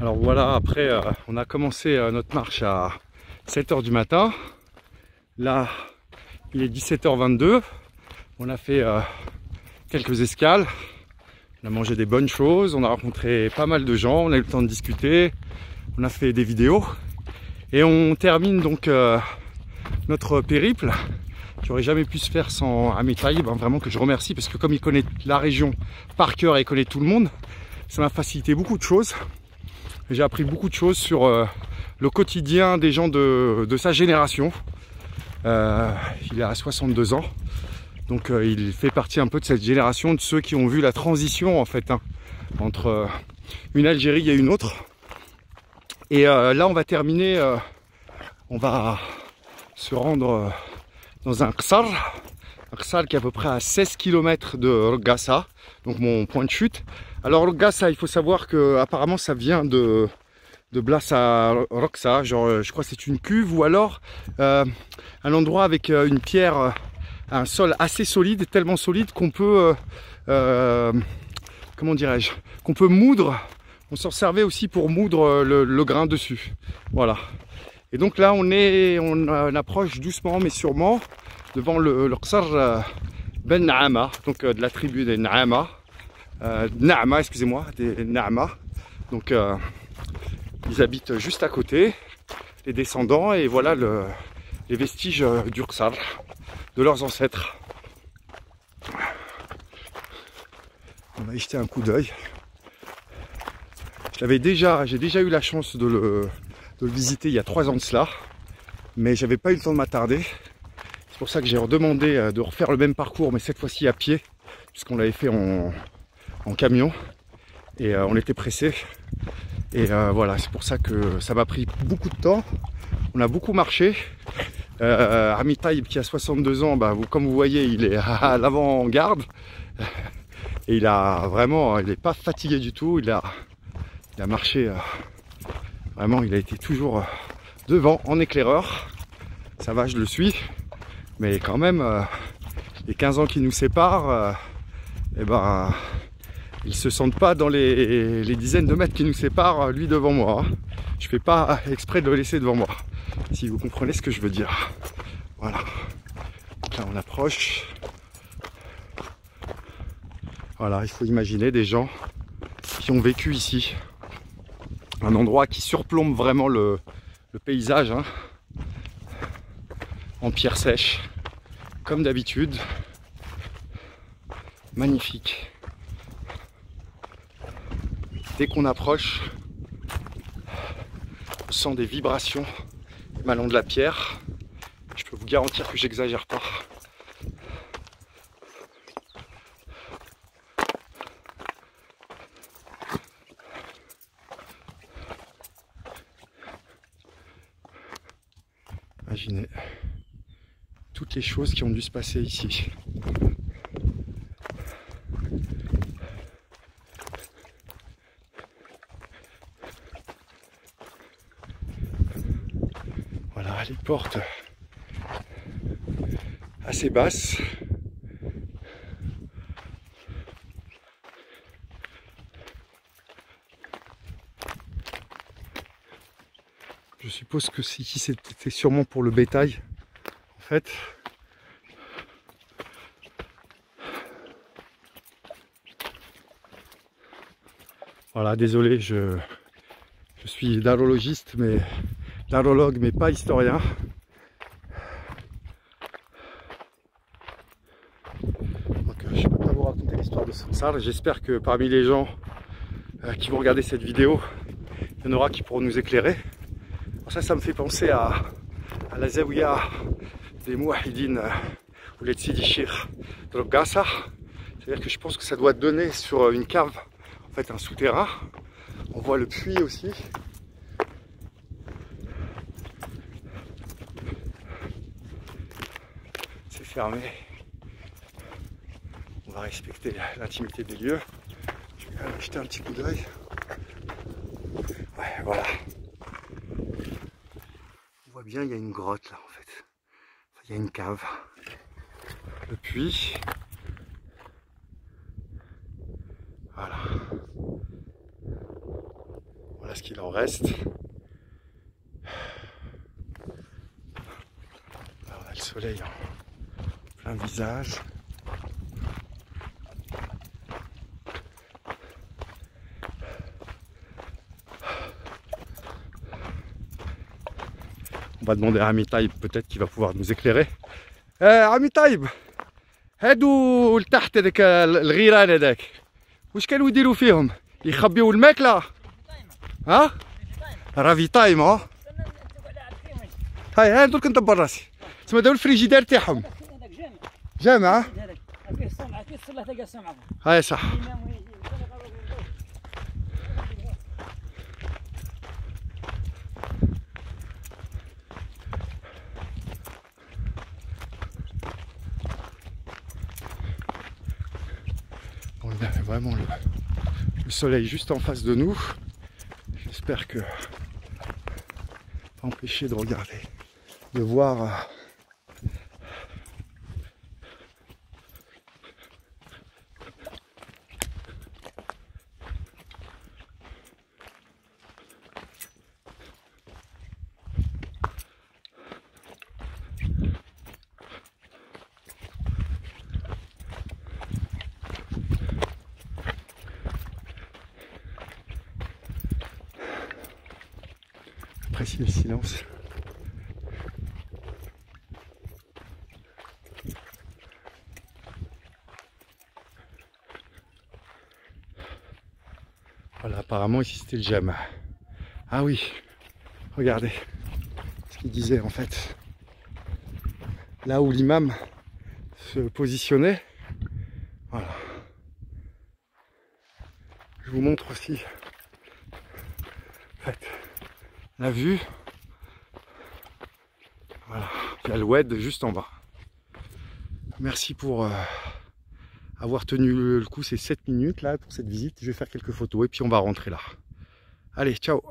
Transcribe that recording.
Alors voilà, après on a commencé notre marche à 7 h du matin. Là il est 17 h 22. On a fait quelques escales. On a mangé des bonnes choses, on a rencontré pas mal de gens, on a eu le temps de discuter, on a fait des vidéos. Et on termine donc notre périple qui aurait jamais pu se faire sans Amit Taïb, vraiment que je remercie, parce que comme il connaît la région par cœur et il connaît tout le monde, ça m'a facilité beaucoup de choses. J'ai appris beaucoup de choses sur le quotidien des gens de sa génération. Il a 62 ans, donc il fait partie un peu de cette génération de ceux qui ont vu la transition en fait entre une Algérie et une autre. Et là on va terminer, on va se rendre dans un Qsar qui est à peu près à 16 km de Rogassa, donc mon point de chute. Alors Rogassa, il faut savoir que apparemment ça vient de Blassa Roxa, genre je crois que c'est une cuve ou alors un endroit avec une pierre, un sol assez solide, tellement solide qu'on peut, comment dirais-je, qu'on peut moudre. On s'en servait aussi pour moudre le grain dessus. Voilà. Et donc là on approche doucement mais sûrement devant le Qsar Ben Naama, donc de la tribu des Naama. Naama, excusez-moi, des Naama. Donc ils habitent juste à côté, les descendants, et voilà les vestiges du Qsar, de leurs ancêtres. On va y jeter un coup d'œil. J'ai déjà eu la chance de le visiter il y a 3 ans de cela, mais j'avais pas eu le temps de m'attarder. C'est pour ça que j'ai redemandé de refaire le même parcours, mais cette fois-ci à pied, puisqu'on l'avait fait en camion, et on était pressés. Et voilà, c'est pour ça que ça m'a pris beaucoup de temps. On a beaucoup marché. Amit Taïb qui a 62 ans, comme vous voyez, il est à l'avant-garde. Et il n'est pas fatigué du tout. Il a marché, vraiment, il a été toujours devant en éclaireur. Ça va, je le suis. Mais quand même, les 15 ans qui nous séparent, ils se sentent pas dans les dizaines de mètres qui nous séparent, lui devant moi. Je fais pas exprès de le laisser devant moi, si vous comprenez ce que je veux dire. Voilà. Là on approche. Voilà, il faut imaginer des gens qui ont vécu ici. Un endroit qui surplombe vraiment le paysage, hein, en pierre sèche, comme d'habitude. Magnifique. Dès qu'on approche, on sent des vibrations émanant de la pierre. Je peux vous garantir que j'exagère pas. Imaginez toutes les choses qui ont dû se passer ici. Voilà, les portes assez basses. Je suppose que ici c'était sûrement pour le bétail, en fait. Voilà, désolé, je suis darologiste, darologue, mais pas historien. Donc, je ne peux pas vous raconter l'histoire de Sansar. J'espère que parmi les gens qui vont regarder cette vidéo, il y en aura qui pourront nous éclairer. Alors ça me fait penser à la zaouia des Mouahidine ou les Sidi Shir de Rogassa. C'est-à-dire que je pense que ça doit donner sur une cave, en fait un souterrain. On voit le puits aussi. C'est fermé. On va respecter l'intimité des lieux. Je vais quand même jeter un petit coup d'œil. Ouais, voilà. On voit bien, il y a une grotte là en fait. Enfin, il y a une cave. Le puits. Voilà. Voilà ce qu'il en reste. Alors, on a le soleil en plein visage. On va demander à Ami Taïb, peut-être qu'il va pouvoir nous éclairer. Ami Taïb, هادو لتحت هذاك الغيران هذاك واش كانوا يديروا فيهم؟ يخبيوا الماكله؟ ها؟ رافي تايم ها؟ هاي درك ندبر راسي. تسمى داو الفريجيدير تاعهم. جامع؟ هاي صح. On a vraiment le soleil juste en face de nous. J'espère que pas empêcher de regarder, de voir apprécier le silence. Voilà, apparemment ici c'était le Jama. Ah oui, regardez ce qu'il disait en fait. Là où l'imam se positionnait. Voilà. Je vous montre aussi en fait, la vue. Voilà, il y a le Oued juste en bas. Merci pour avoir tenu le coup ces 7 minutes là pour cette visite. Je vais faire quelques photos et puis on va rentrer là. Allez, ciao!